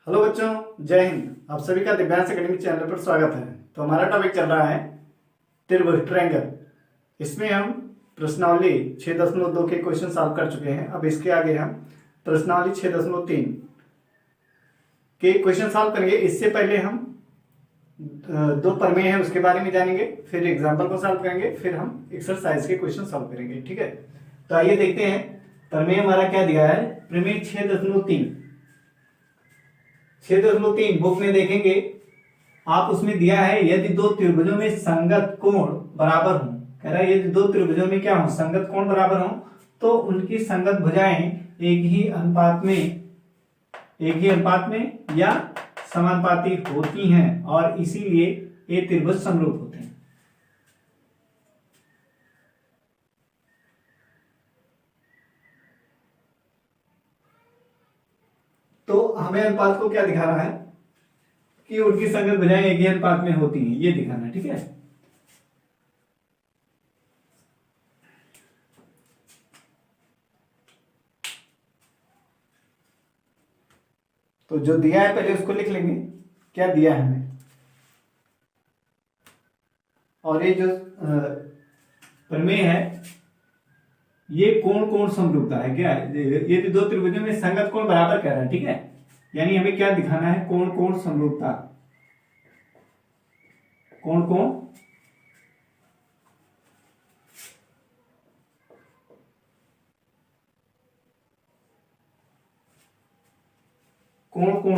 Hello बच्चों, जय हिंद। आप सभी का दिव्यांश एकेडमी चैनल पर स्वागत है। तो हमारा टॉपिक चल रहा है त्रिभुज ट्रायंगल। इसमें हम प्रश्नावली 6.2 के क्वेश्चन सॉल्व कर चुके हैं। अब इसके आगे हम प्रश्नावली 6.3 के क्वेश्चन सॉल्व करेंगे। इससे पहले हम दो प्रमेय है उसके बारे में जानेंगे, फिर एग्जाम्पल को सॉल्व करेंगे, फिर हम एक्सरसाइज के क्वेश्चन सॉल्व करेंगे। ठीक है, तो आइए देखते हैं प्रमेय हमारा क्या दिया है। प्रमेय 6.3 बुक में देखेंगे आप, उसमें दिया है यदि दो त्रिभुजों में संगत कोण बराबर हो। कह रहा है यदि दो त्रिभुजों में क्या हो, संगत कोण बराबर हो, तो उनकी संगत भुजाएं एक ही अनुपात में या समानुपाती होती हैं और इसीलिए ये त्रिभुज समरूप होते हैं। तो हमें अनुपात को क्या दिखाना है कि उनकी संगत भुजाएं एक ही अनुपात में होती हैं, ये दिखाना है। ठीक है, तो जो दिया है पहले उसको लिख लेंगे, क्या दिया है हमें। और ये जो प्रमेय है ये कोण समरूपता है। क्या ये दो त्रिभुजों में संगत कोण बराबर कह रहा है। ठीक है, यानी हमें क्या दिखाना है, कोण समरूपता। कोण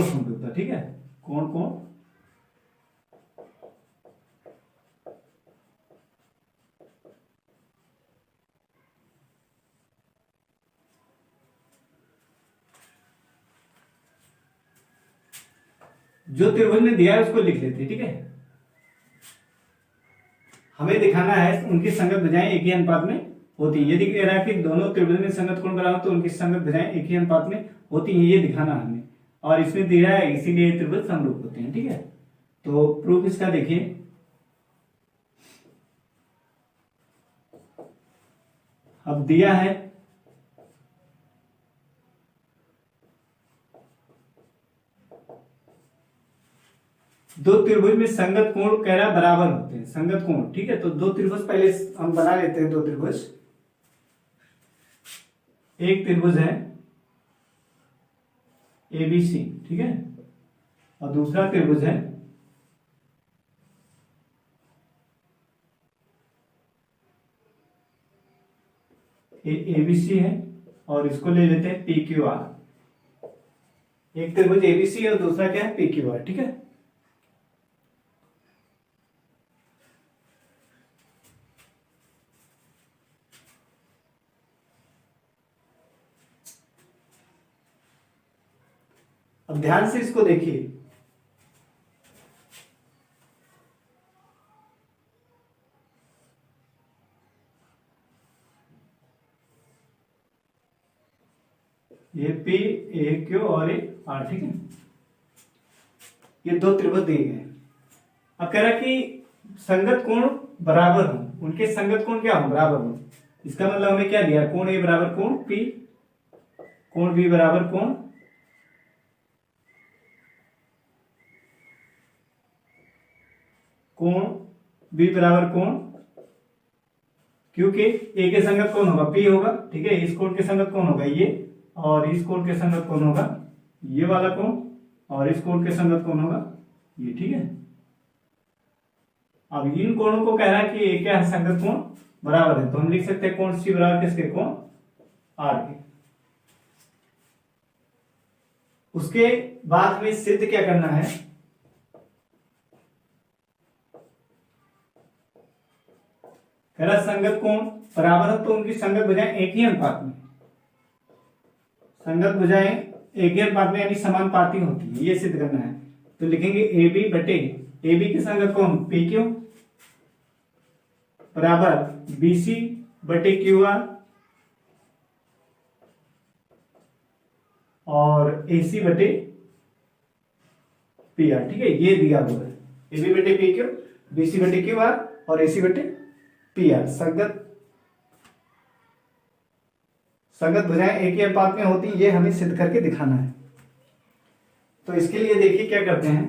समरूपता। ठीक है, कोण जो त्रिभुज ने दिया है उसको लिख लेते हैं। ठीक है, हमें दिखाना है उनकी संगत भुजाएं एक ही अनुपात में होती हैं। यदि कह रहा है कि दोनों त्रिभुज में संगत कोण बराबर तो उनकी संगत भुजाएं एक ही अनुपात में होती हैं, ये दिखाना है हमें। और इसमें दिया है इसीलिए त्रिभुज समरूप होते हैं। ठीक है, तो प्रूफ इसका देखिए। अब दिया है दो त्रिभुज में संगत कोण कह रहा बराबर होते हैं, संगत कोण। ठीक है, तो दो त्रिभुज पहले हम बना लेते हैं। दो त्रिभुज, एक त्रिभुज है ABC, ठीक है, और दूसरा त्रिभुज है ABC है, और इसको ले लेते हैं PQR। एक त्रिभुज ABC है और दूसरा क्या है, PQR। ठीक है, अब ध्यान से इसको देखिए। ये PQ और R। ठीक है, ये दो त्रिभुज दिए गए। अब कह रहा कि संगत कोण बराबर हो, उनके संगत कोण क्या हो, बराबर हो। इसका मतलब हमें क्या दिया, कोण A बराबर कोण P, कोण B बराबर कोण B बराबर कोण Q के। A के संगत कोण होगा P होगा। ठीक है, इस कोण के संगत कोण होगा ये, और इस कोण के संगत कोण होगा ये वाला कोण, और इस कोण के संगत कोण होगा ये। ठीक है, अब इन कोणों को कह रहा है कि ये क्या है, संगत कोण बराबर है, तो हम लिख सकते हैं कोण C बराबर किसके, कोण R के। उसके बाद में सिद्ध क्या करना है, कह रहा संगत कोण बराबर है तो उनकी संगत भुजाएं एक ही अनुपात में, संगत भुजाएं एक ही अनुपात में यानी समानुपाती होती है, ये सिद्ध करना है। तो लिखेंगे AB बटे AB की संगत कोण PQ बराबर BC बटे QR और AC बटे PR। ठीक है, ये दिया हुआ है AB बटे PQ, BC बटे QR और AC बटे PR। संगत भुजाएं एक ही अनुपात में होती, ये हमें सिद्ध करके दिखाना है। तो इसके लिए देखिए क्या करते हैं,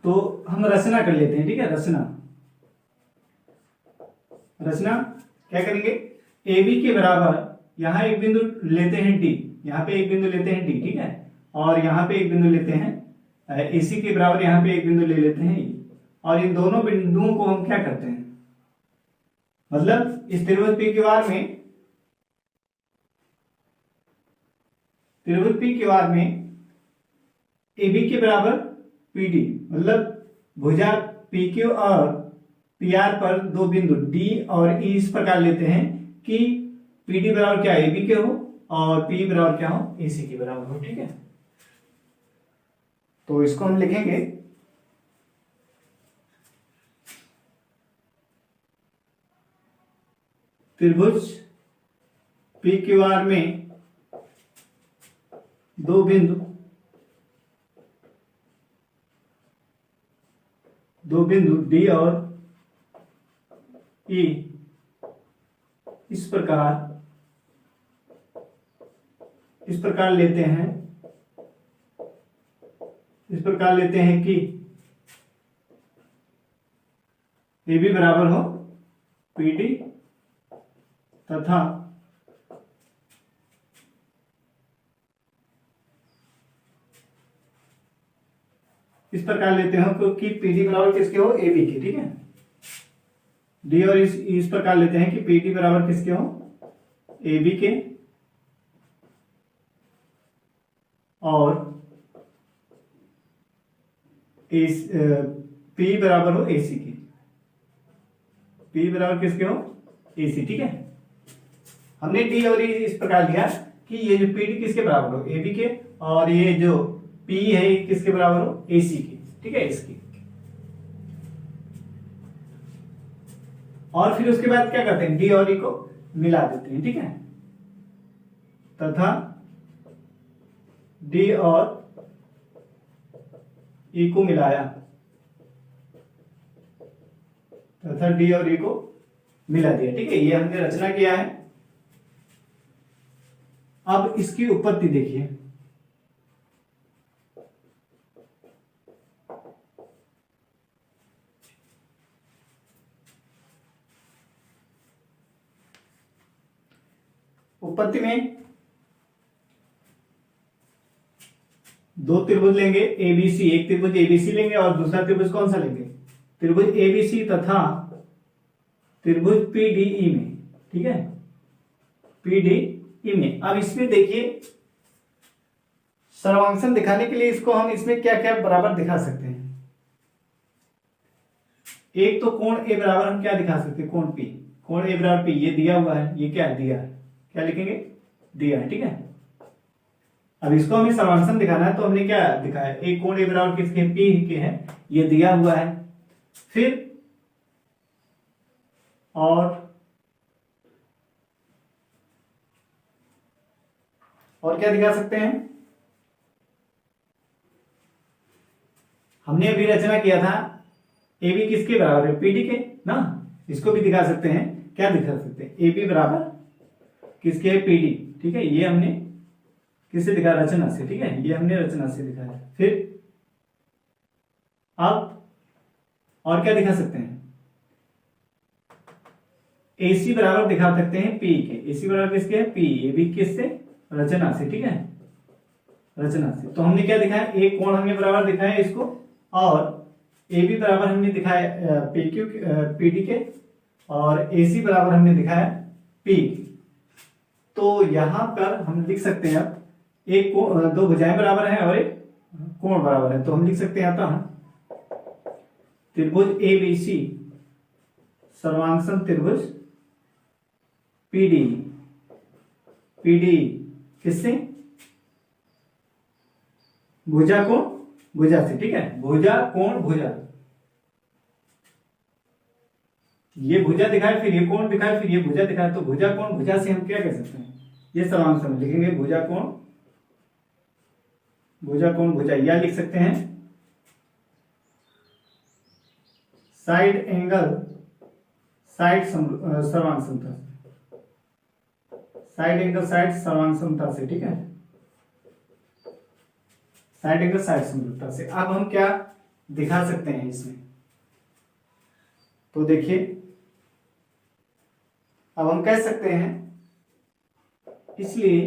तो हम रचना कर लेते हैं। ठीक है, रचना क्या करेंगे, ए बी के बराबर यहां एक बिंदु लेते हैं डी, यहाँ पे एक बिंदु लेते हैं डी, ठीक है, और यहाँ पे एक बिंदु लेते हैं एसी के बराबर यहाँ पे एक बिंदु ले लेते हैं E, और इन दोनों बिंदुओं को हम क्या करते हैं, मतलब इस त्रिभुज पी क्यू आर में, ए बी के बराबर पी डी, मतलब भुजा पी क्यू और पी आर पर दो बिंदु डी और ई इस प्रकार लेते हैं कि पी डी बराबर क्या ए बी के हो और पी बराबर क्या हो, ए सी के बराबर हो। ठीक है, तो इसको हम लिखेंगे त्रिभुज पी क्यू आर में दो बिंदु डी और ई इस प्रकार लेते हैं कि ए बी बराबर हो पी डी तथा इस प्रकार लेते हो क्योंकि पी डी बराबर किसके हो, ए बी के। ठीक है, डी और इस प्रकार लेते हैं कि पी डी बराबर किसके हो, ए बी के, और पी बराबर हो ए सी के, पी बराबर किसके हो, ए सी। ठीक है, हमने डी और ई इस प्रकार लिया कि ये जो पी डी किसके बराबर हो, ए बी के, और ये जो पी है ये किसके बराबर हो, ए सी के। ठीक है, इसकी, और फिर उसके बाद क्या करते हैं, डी और ई को मिला देते हैं। ठीक है, तथा डी और ई को मिलाया, तथा डी और ई को मिला दिया। ठीक है, ये हमने रचना किया है। अब इसकी उत्पत्ति देखिए, उत्पत्ति में दो त्रिभुज लेंगे एबीसी, एक त्रिभुज एबीसी लेंगे और दूसरा त्रिभुज कौन सा लेंगे, त्रिभुज एबीसी तथा त्रिभुज पीडीई में। ठीक है, पीडीई में। अब इसमें देखिए सर्वांक्षण दिखाने के लिए इसको हम इसमें क्या क्या बराबर दिखा सकते हैं। एक तो कोण ए बराबर हम क्या दिखा सकते हैं, कोण पी, कोण ए बराबर पी, ये दिया हुआ है, ये क्या है, दिया है, क्या लिखेंगे, दिया है। ठीक है, अब इसको हमें सर्वांक्षण दिखाना है तो हमने क्या दिखाया, एक कोण ए बराबर किसके, पी के है, ये दिया हुआ है। फिर और क्या दिखा सकते हैं, हमने अभी रचना किया था ए बी किसके बराबर है, पी डी के ना, इसको भी दिखा सकते हैं। क्या दिखा सकते हैं, ए बी बराबर किसके है, पी डी। ठीक है, ये हमने किससे दिखा, रचना से। ठीक है, ये हमने रचना से दिखाया। फिर अब और क्या दिखा सकते हैं, AC बराबर दिखा सकते हैं पी के, AC बराबर किसके है, पी, ए बी किससे, रचना से। ठीक है, रचना से। तो हमने क्या दिखाया, एक कोण हमने बराबर दिखाया इसको, और ए बी बराबर हमने दिखाया पी क्यू पी डी के, और AC बराबर हमने दिखाया पी। तो यहां पर हम लिख सकते हैं, एक दो भुजाएं बराबर हैं और एक कोण बराबर है, तो हम लिख सकते हैं अतः त्रिभुज ABC सर्वांक्षण त्रिभुज पीडी किससे, भुजा कोण भुजा से। ठीक है, भुजा कोण भुजा, ये भुजा दिखाए, फिर ये कोण दिखाए, फिर ये भुजा दिखाए, तो भुजा कोण भुजा से हम क्या कह सकते हैं, ये सर्वांक्षण लिखेंगे, भुजा कोण भुजा, या लिख सकते हैं साइड एंगल साइड सर्वांग समता से, साइड एंगल साइड सर्वांग समता से। ठीक है, साइड एंगल साइड समरूपता से। अब हम क्या दिखा सकते हैं इसमें, तो देखिए अब हम कह सकते हैं, इसलिए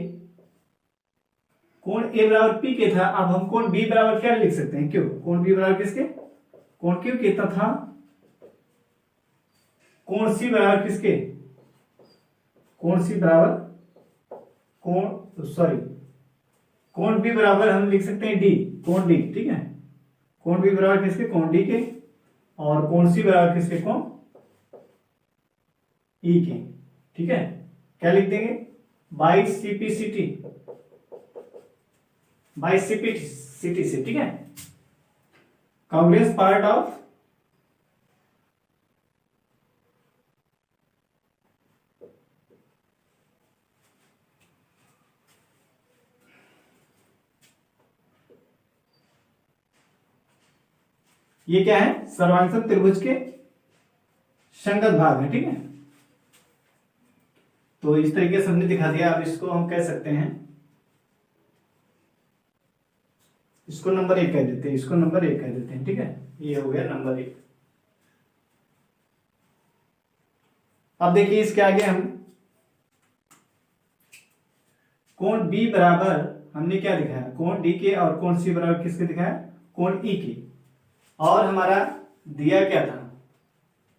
कोण ए बराबर पी के था, अब हम कोण बी बराबर क्या लिख सकते हैं, क्यों, कोण बी बराबर किसके, कोण क्यू के, तथा कोण सी बराबर किसके, कोण सी बराबर कोण बी बराबर हम लिख सकते हैं डी, कोण डी, ठीक है, कोण बी बराबर किसके, कोण डी के, और कोण सी बराबर किसके, कोण ई के, ठीक है। क्या लिख देंगे, बाई सीपीसीटी, बाई सीपीसीटी से, ठीक है। कांग्रेस पार्ट ऑफ ये क्या है, सर्वांगसम त्रिभुज के संगत भाग है, ठीक है। तो इस तरीके से हमने दिखा दिया। अब इसको हम कह सकते हैं, इसको नंबर 1 कह देते हैं, इसको नंबर 1 कह देते हैं, ठीक है। ये हो गया नंबर 1। अब देखिए इसके आगे हम कोण बी बराबर हमने क्या दिखाया, कोण डी के, और कोण सी बराबर किसके दिखाया, कोण ई के, और हमारा दिया क्या था,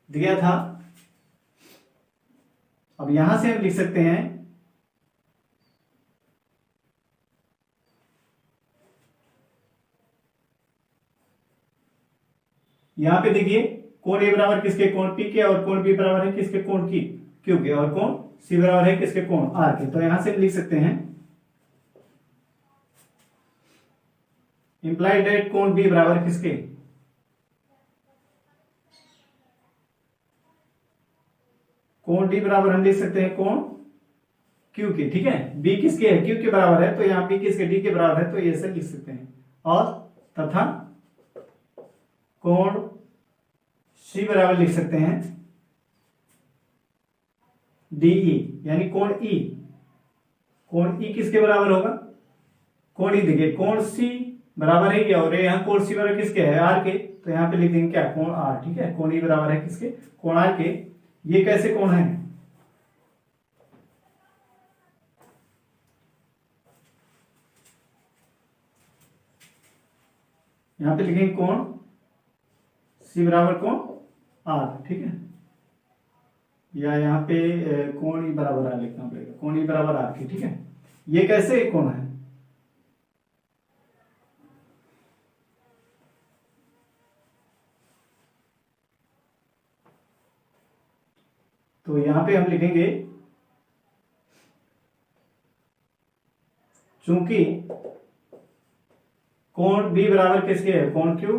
दिया था, अब यहां से हम लिख सकते हैं, यहां पे देखिए कोण ए बराबर किसके, कोण पी के, और कोण बी बराबर है किसके, कोण की क्यू के, और कोण सी बराबर है किसके, कोण आर के। तो यहां से हम लिख सकते हैं इंप्लाइड दैट कोण बी बराबर किसके, कोण डी बराबर हम लिख सकते हैं कोण क्यू के, ठीक है। बी किसके है, क्यू के बराबर है, तो यहां बी किसके, डी के बराबर है, तो ये सब लिख सकते हैं। और तथा कोण सी बराबर लिख सकते हैं डीई, यानी कोण ई, कोण ई किसके बराबर होगा, कोण ई, देखिए कोण सी बराबर है ये, और यहाँ कोण सी बराबर किसके है, आर के, तो यहाँ पे लिख देंगे क्या, कोण आर, ठीक है। कोण ई बराबर है किसके, कोण आर के। ये कैसे कोण है, यहां पे लिखेंगे कोण सी बराबर कोण आर, ठीक है, या यहाँ पे कोण ई बराबर आर लिखना पड़ेगा, कोण ई बराबर आर की, ठीक है। ये कैसे कोण है, तो यहां पे हम लिखेंगे चूंकि कोण बी बराबर किसके है, कोण क्यू,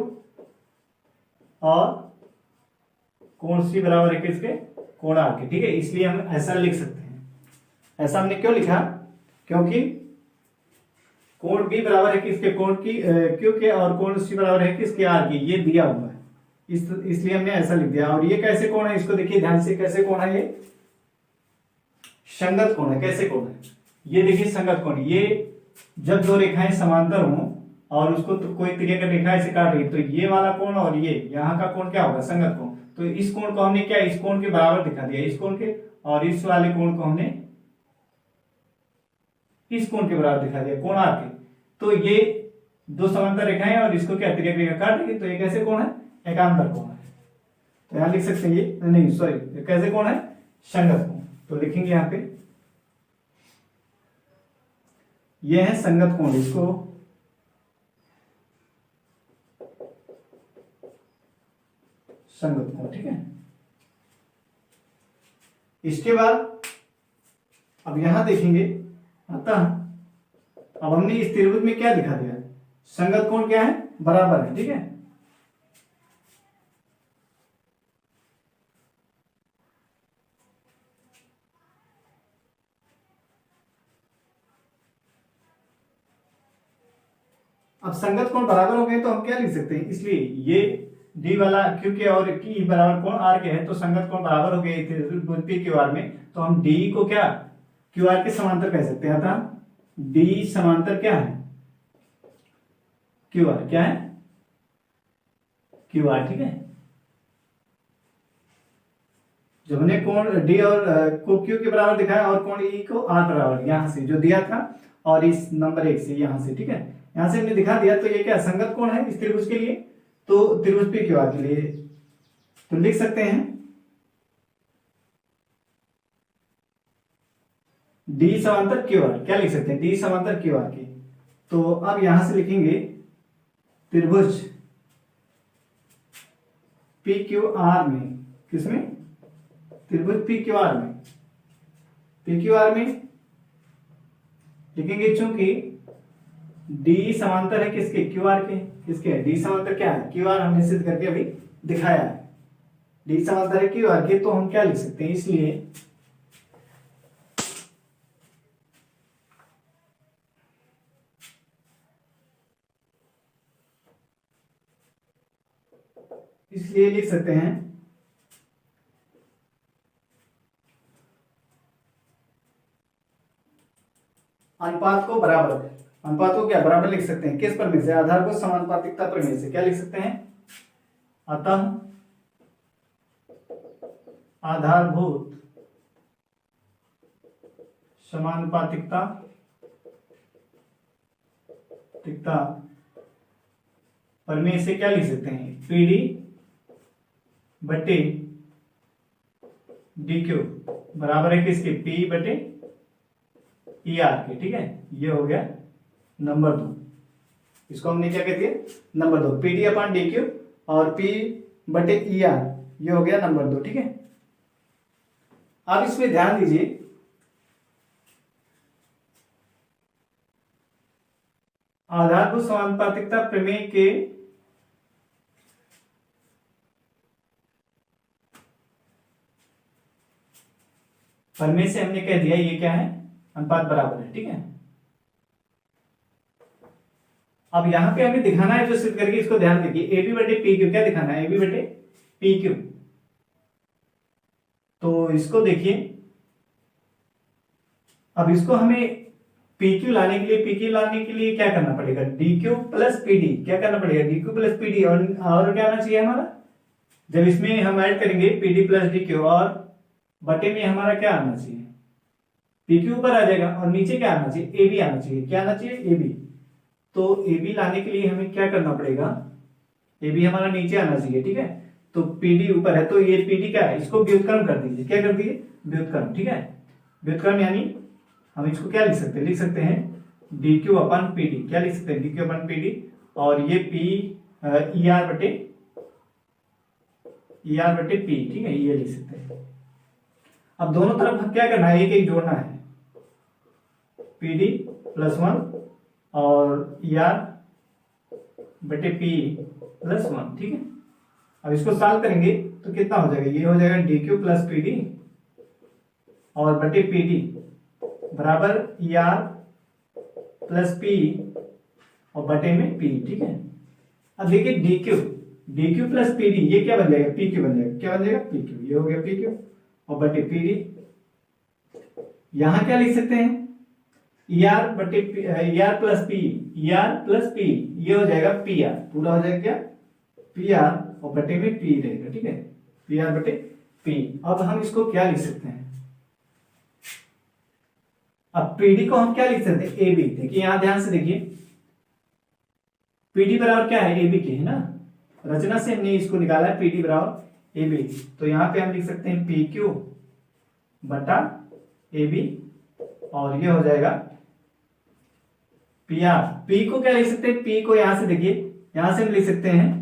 और कोण सी बराबर है किसके, कोण आर के, ठीक है। इसलिए हम ऐसा लिख सकते हैं। ऐसा हमने क्यों लिखा, क्योंकि कोण बी बराबर है किसके, कोण की क्यू के, और कोण सी बराबर है किसके, आर की, ये दिया हुआ है, इसलिए हमने ऐसा लिख दिया। और ये कैसे कोण है, इसको देखिए ध्यान से, कैसे कोण है, ये संगत कोण है। कैसे कोण है, ये देखिए संगत कोण, ये जब दो रेखाएं समांतर हों और उसको तो कोई त्रिज्या रेखा ऐसे काट रही, तो ये वाला कोण और ये यहाँ का कोण क्या होगा, संगत कोण। तो इस कोण को हमने क्या, इस कोण के बराबर दिखा दिया, इस कोण के, और इस वाले कोण को हमने इस कोण के बराबर दिखा दिया, कोण आर के। तो ये दो समांतर रेखाएं और इसको क्या त्रिज्या रेखा काट रही, तो ये कैसे कोण है, एकांतर कोण है। तो यहां लिख सकते हैं ये, नहीं सॉरी, कैसे कोण है, संगत कोण। तो लिखेंगे यहां पे ये है संगत कोण, इसको संगत कोण, ठीक है। इसके बाद अब यहां देखेंगे, अतः अब हमने इस त्रिभुज में क्या दिखा दिया, संगत कोण क्या है, बराबर है, ठीक है। अब संगत कोण बराबर हो गए तो हम क्या लिख सकते हैं, इसलिए ये डी वाला क्यू के और की बराबर कोण आर के है, तो संगत कोण बराबर हो गए पी क्यू आर में, तो हम डी को क्या क्यू आर के समांतर कह सकते हैं। अतः डी समांतर क्या है, क्यू आर, क्या है क्यू आर, ठीक है। जब हमने कोण डी और को क्यू के बराबर दिखाया और कोण ई को आर बराबर, यहां से जो दिया था और इस नंबर 1 से यहां से, ठीक है, यहां से हमने दिखा दिया। तो ये क्या संगत कोण है इस त्रिभुज के लिए, तो त्रिभुज पी क्यू आर के लिए तो लिख सकते हैं डी समांतर क्यू आर, क्या लिख सकते हैं डी समांतर क्यू आर की। तो अब यहां से लिखेंगे त्रिभुज पी क्यू आर में, किसमें, त्रिभुज पी क्यू आर में, पी क्यू आर में लिखेंगे चूंकि डी समांतर है किसके, क्यू आर के, किसके, डी समांतर क्या है क्यू आर, हमने सिद्ध करके अभी दिखाया है, डी समांतर है क्यू आर के, तो हम क्या लिख सकते हैं, इसलिए लिख सकते हैं अनुपात को बराबर, अनुपात को क्या बराबर लिख सकते हैं, किस प्रमेय से, आधारभूत समानुपातिकता प्रमेय से, क्या लिख सकते हैं, अतः आधारभूत समानुपातिकता प्रमेय से क्या लिख सकते हैं, पीडी बटे डी क्यू बराबर है किसके, पी बटे ई आर के, ठीक है। ये हो गया नंबर 2, इसको हमने क्या कहते हैं number 2, P D upon D Q और पी बटे ई आर, ये हो गया नंबर 2, ठीक है। अब इसमें ध्यान दीजिए, आधारभूत समानुपातिकता प्रमेय के प्रमेय से हमने कह दिया ये क्या है, अनुपात बराबर है, ठीक है। अब यहां पे हमें दिखाना है जो सिद्ध करके, इसको ध्यान देखिए, ए बी बटे पी क्यू, क्या दिखाना है, ए बी बटे पी क्यू। तो इसको देखिए, अब इसको हमें पी क्यू लाने के लिए क्या करना पड़ेगा, D Q plus P D, क्या करना पड़ेगा, D Q plus P D, और क्या आना चाहिए हमारा, जब इसमें हम ऐड करेंगे P D plus D Q, और बटे में हमारा क्या आना चाहिए, पी क्यू ऊपर आ जाएगा और नीचे क्या आना चाहिए, ए बी आना चाहिए, क्या आना चाहिए, ए बी। तो ए बी लाने के लिए हमें क्या करना पड़ेगा, ए बी हमारा नीचे आना चाहिए, ठीक है। तो पी डी ऊपर है, तो ये पी डी क्या है, इसको व्युत्क्रम कर दीजिए, क्या कर दीजिए, व्युत्क्रम, ठीक है। व्युत्क्रम यानी हम इसको क्या लिख सकते हैं, लिख सकते हैं डी क्यू अपन पी डी, क्या लिख सकते हैं, डी क्यू अपन पी डी, और ये पी ई आर बटे पी, ठीक है, ये लिख सकते हैं। अब दोनों तरफ हम क्या करना है, एक एक जोड़ना है, पी डी प्लस 1 और ई आर बटे पी प्लस 1, ठीक है। अब इसको सॉल्व करेंगे तो कितना हो जाएगा, ये हो जाएगा D Q plus P D और बटे पी डी बराबर ई आर प्लस पी और बटे में पी, ठीक है। अब देखिए D Q plus P D, ये क्या बन जाएगा, पी क्यू बन जाएगा, क्या बन जाएगा, पी क्यू, ये हो गया पी क्यू और बटे पी डी। यहां क्या लिख सकते हैं, ई आर बटे E R plus P, E R plus P, ये हो जाएगा पी आर, पूरा हो जाएगा क्या, पी आर और बटे में पी रहेगा, ठीक है, पी आर बटे पी। अब हम इसको क्या लिख सकते हैं, अब पीडी को हम क्या लिख सकते हैं, ए बी। देखिए यहां ध्यान से देखिए, पीडी बराबर क्या है, ए बी के, है ना, रचना से हमने इसको निकाला है, पीडी बराबर ए बी। तो यहां पे हम लिख सकते हैं पी क्यू बटा ए बी और ये हो जाएगा पी आर। पी को क्या लिख सकते हैं, पी को यहां से देखिए, यहां से हम लिख सकते हैं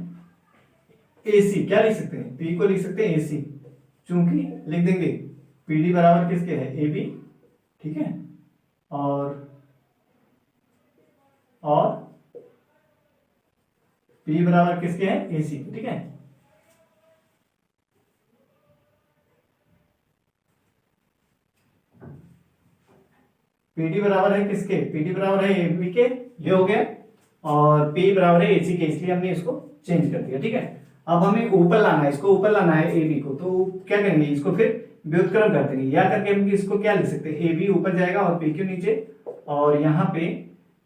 एसी, क्या लिख सकते हैं, पी को लिख सकते हैं एसी, चूंकि लिख देंगे पीडी बराबर किसके है, ए बी, ठीक है, और पी बराबर किसके है, एसी, ठीक है। पीडी बराबर है किसके, पीडी बराबर है एबी के, ये हो गया, और पी बराबर है एसी के, इसलिए हमने इसको चेंज कर दिया, ठीक है। अब हमें ऊपर लाना है, इसको ऊपर लाना है ए बी को, तो क्या करेंगे, इसको फिर व्युत्क्रम कर देंगे, या करके हम इसको क्या लिख सकते हैं, ए बी ऊपर जाएगा और पी क्यू नीचे, और यहाँ पे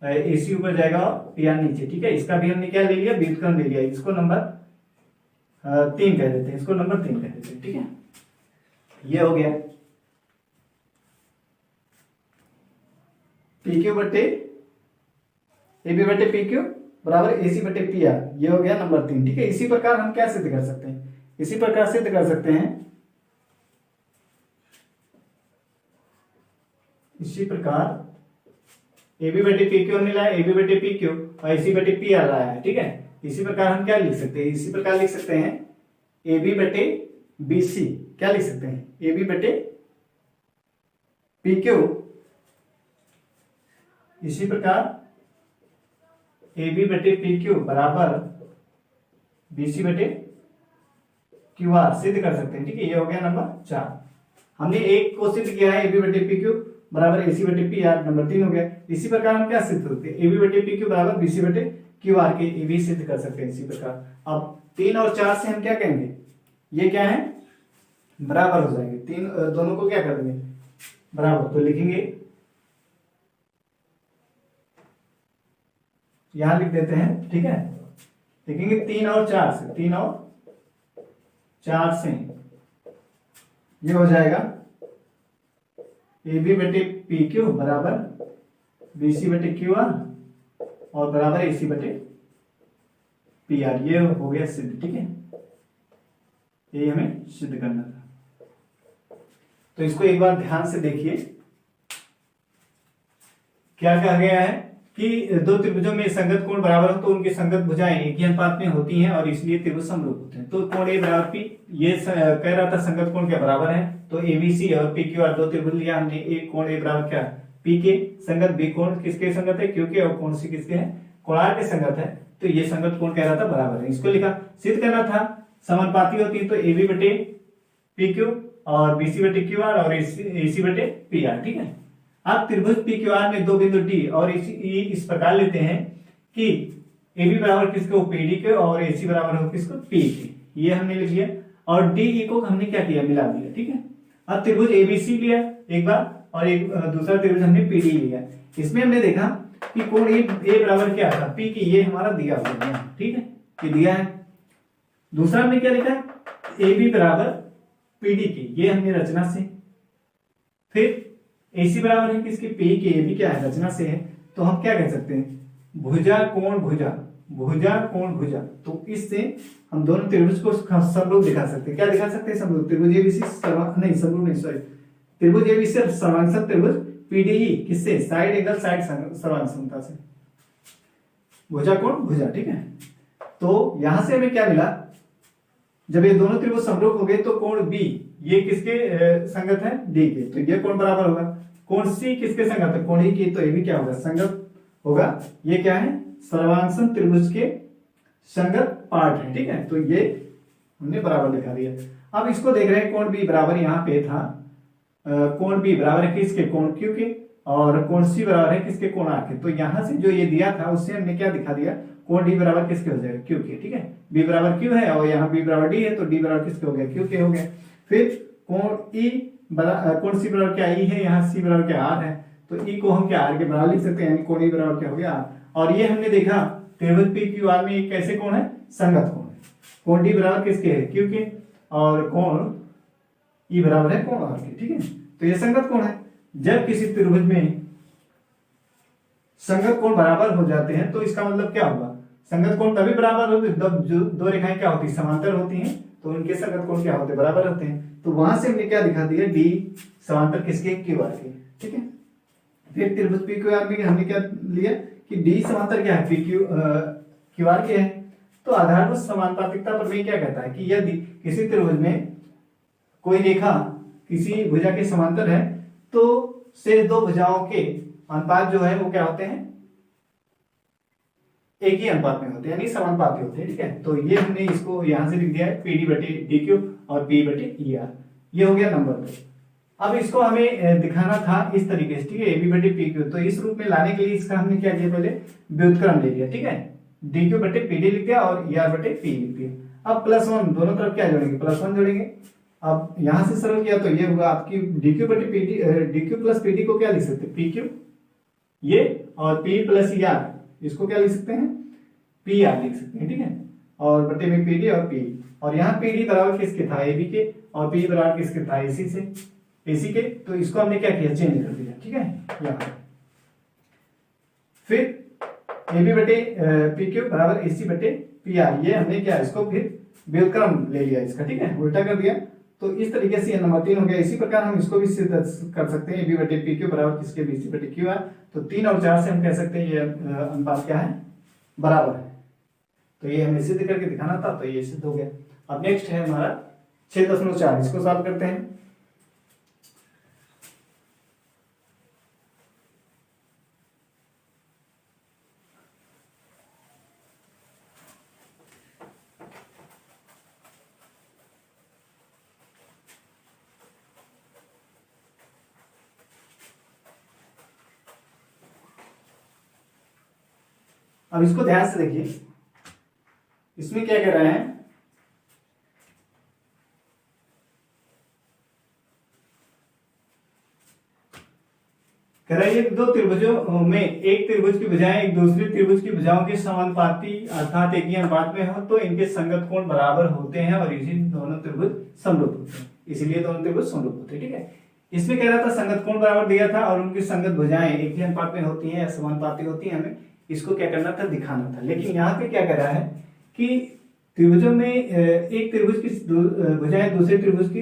AC ऊपर जाएगा और PR नीचे, ठीक है। इसका भी हमने क्या ले लिया, व्युत्क्रम ले लिया। इसको नंबर 3 कह देते हैं, इसको नंबर 3 कह देते हैं, ठीक है। ये हो गया PQ बटे AB बटे PQ बराबर AC बटे PR, ये हो गया नंबर 3, ठीक है। इसी प्रकार हम क्या सिद्ध कर सकते हैं, इसी प्रकार सिद्ध कर सकते हैं, इसी प्रकार AB बटे PQ हमने लाया, AB बटे PQ और AC बटे PR लाया है, ठीक है। इसी प्रकार हम क्या लिख सकते हैं, इसी प्रकार लिख सकते हैं AB बटे BC, क्या लिख सकते हैं AB बटे PQ, इसी प्रकार AB बटे PQ बराबर BC बटे QR सिद्ध कर सकते हैं, ठीक है। ये हो गया नंबर 4। हमने एक को सिद्ध किया है AB बटे PQ बराबर AC बटे PR, नंबर 3 हो गया। इसी प्रकार हम क्या सिद्ध करते हैं, AB बटे PQ बराबर BC बटे QR के, ये भी सिद्ध कर सकते हैं इसी प्रकार। अब 3 और 4 से हम क्या कहेंगे, ये क्या है, बराबर हो जाएंगे, तीन दोनों को क्या कर देंगे, बराबर। तो लिखेंगे, यहां लिख देते हैं, ठीक है। लिखेंगे 3 और 4 से, 3 और 4 से ये हो जाएगा AB बटे PQ बराबर BC बटे QR और बराबर AC बटे PR, ये हो गया सिद्ध, ठीक है। ये हमें सिद्ध करना था। तो इसको एक बार ध्यान से देखिए, क्या कहा गया है कि दो त्रिभुजों में संगत कोण बराबर हो तो उनकी संगत भुजाएं एक ही अनुपात में होती हैं और इसलिए त्रिभुज समरूप होते हैं। तो कोण A बराबर P, ये कह रहा था संगत कोण क्या बराबर है, तो ABC और PQR दो त्रिभुज लिया हमने। एक कोण A बराबर क्या, P के संगत B कोण किसके संगत है, Q के, और कोण C किसके है, कोणार्क के संगत है। तो ये संगत कोण कह रहा था बराबर है, इसको लिखा। सिद्ध करना था समानुपाती होती है, तो AB बटे PQ और BC बटे QR और AC बटे PR, ठीक है। अब त्रिभुज PQR में दो बिंदु D और इस प्रकार लेते हैं कि AB बराबर किसको, PD के, और AC बराबर हो किसको, P के, ये हमने लिख लिया। और DE को हमने क्या किया, मिला दिया, ठीक है। अब त्रिभुज ABC लिया एक बार और एक दूसरा त्रिभुज हमने PD लिया। इसमें हमने देखा कि कोण A बराबर क्या था, P की, ये हमारा दिया हुआ है, ठीक है, ये दिया है। दूसरा हमने क्या लिखा, AB बराबर PD की, ये हमने रचना से। फिर AC बराबर है किसकी, P की, ये भी क्या है, रचना से है। तो हम क्या कह सकते हैं, भुजा कोण भुजा, भुजा कोण भुजा। तो इससे हम दोनों त्रिभुज को समरूप दिखा सकते हैं। क्या दिखा सकते हैं, समरूप। त्रिभुज ABC त्रिभुज ABC सर्वांग त्रिभुज PDE किससे, साइड एंगल साइड सर्वांग समता से, भुजा कोण भुजा, ठीक है। तो यहां से हमें क्या मिला, जब ये दोनों त्रिभुज समरूप हो गए तो कोण B ये किसके संगत है, D के, तो ये कोण बराबर होगा। कोण C किसके संगत है, कोण E की, तो ये भी क्या होगा, संगत होगा। ये क्या है, सर्वांग त्रिभुज के संगत पार्ट है, ठीक है। तो ये हमने बराबर दिखा दिया। अब इसको देख रहे हैं, कोण B बराबर यहाँ पे था, कोण B बराबर है किसके, कोण Q के, और कोण C बराबर है किसके, कोणार्क के। तो यहां से जो ये दिया था उससे हमने क्या दिखा दिया, कोण D बराबर किसके हो जाएगा, Q के, ठीक है। B बराबर Q है और यहाँ B बराबर D है, तो D बराबर किसके हो गया, Q के हो गया। फिर कोण कोण C बराबर क्या, E है, यहाँ C बराबर क्या, R है, तो E को हम क्या, R के बराबर लिख सकते हैं, यानी कोण E बराबर क्या हो गया, R। और ये हमने देखा त्रिभुज PQR में एक कैसे कोण है, संगत कोण है। कोण D बराबर किसके है, Q के, और कोण E बराबर है कोण R के, ठीक है। तो ये संगत कोण है। जब किसी त्रिभुज में संगत कोण बराबर हो जाते हैं तो इसका मतलब क्या होगा, संगत कोण तभी बराबर होते जब जो दो रेखाएं क्या होती है, समांतर होती हैं, तो उनके संगत कोण क्या होते हैं, बराबर होते हैं। तो वहां से हमने क्या दिखा दिया, D समांतर किसके, QR के, ठीक है। फिर त्रिभुज PQR में हमने क्या लिया कि D समांतर क्या है, QR के है। तो आधारभूत समानुपातिकता प्रमेय क्या कहता है कि यदि किसी त्रिभुज में कोई रेखा किसी भुजा के समांतर है तो शेष दो भुजाओं के अनुपात जो है वो क्या होते हैं, एक ही अनुपात में होते हैं, यानी समानुपाती होते हैं, ठीक है। तो ये हमने इसको यहां से लिख दिया है PD बटे DQ और P बटे ER, ये हो गया नंबर 2। अब इसको हमें दिखाना था इस तरीके से, ठीक है, AB बटे PQ। तो इस रूप में लाने के लिए इसका हमने क्या किया, पहले व्युत्क्रम ले लिया, ठीक है। DQ बटे PD लिख दिया और ER बटे P लिख दिया। अब +1 दोनों तरफ क्या जोड़ेंगे, +1 जोड़ेंगे। अब यहां से सरल किया तो ये होगा आपकी DQ बटे PD, DQ प्लस PD को क्या लिख सकते हैं, PQ ये, और पी प्लस आर, इसको क्या लिख सकते हैं, पी आर लिख सकते हैं, ठीक है। और बटे में पी डी और पी, और यहाँ पी डी बराबर किसके था, ए बी के, और पी बराबर किसके था, एसी से, एसी के। तो इसको हमने क्या किया, चेंज कर दिया, ठीक है। यहाँ फिर ए बी बटे पी क्यू बराबर एसी बटे पी आर, ये हमने क्या, इसको फिर व्युत्क्रम ले लिया इसका, ठीक है, उल्टा कर दिया। तो इस तरीके से ये नंबर 3 हो गया। इसी प्रकार हम इसको भी सिद्ध कर सकते हैं, ए बी बटे पी क्यू बराबर किसके, बी सी बटे क्यू आर। तो 3 और 4 से हम कह सकते हैं ये अनुपात क्या है, बराबर है। तो ये हमें सिद्ध करके दिखाना था, तो ये सिद्ध हो गया। अब नेक्स्ट है हमारा 6.4, इसको सॉल्व करते हैं। अब इसको ध्यान से देखिए, इसमें क्या कह रहा है, कह रहा है दो त्रिभुजों में एक त्रिभुज की भुजाएं एक दूसरी त्रिभुज की भुजाओं के समानुपाती अर्थात एक ही अनुपात में हो तो इनके संगत कोण बराबर होते हैं और इसी दोनों त्रिभुज समरूप होते हैं, इसलिए दोनों त्रिभुज समरूप होते हैं, ठीक है। इसमें कह रहा था संगत कोण बराबर दिया था और उनकी संगत भुजाएं एक ही अनुपात में होती हैं या समानुपाती होती हैं, हमें इसको क्या करना था, दिखाना था। लेकिन यहाँ पे क्या कह रहा है कि त्रिभुजों में एक त्रिभुज की भुजाएं दूसरे त्रिभुज की